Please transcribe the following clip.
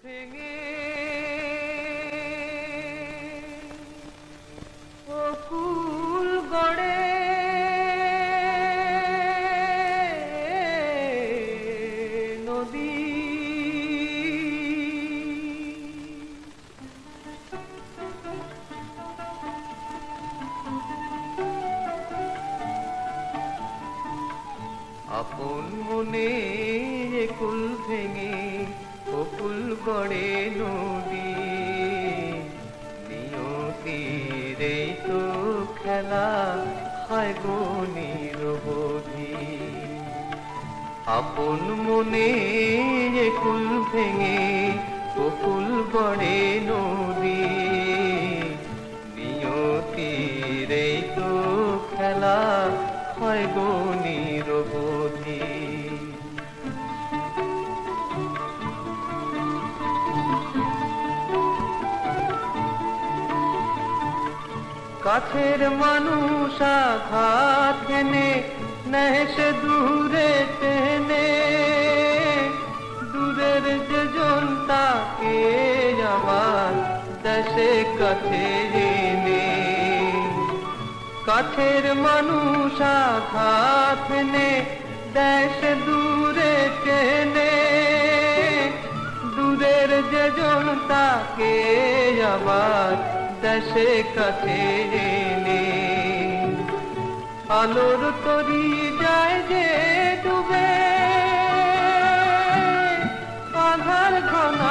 ভেঙে অকুল গড়ে নদী আপন মনে কুল ভেঙে অকুল গড়ে নদী নিয়তির এই তো খেলা হয় গো নিরবধি আপন মনে কুল ভেঙে অকুল গড়ে নদী নিয়তির এই তো খেলা হয় গো নিরবধি কাছের মানুষ আঘাত হেনে নেয় সে দূরে টেনে দূরের যে জন তাকে আমার দেশে কাছে এনে কাছের মানুষ আঘাত হেনে দেশ দূরে টেনে দূরের যে জন তাকে আবার দেশে কাছে এনে আলোর তরি যায় যে ডুবে আধার ঘন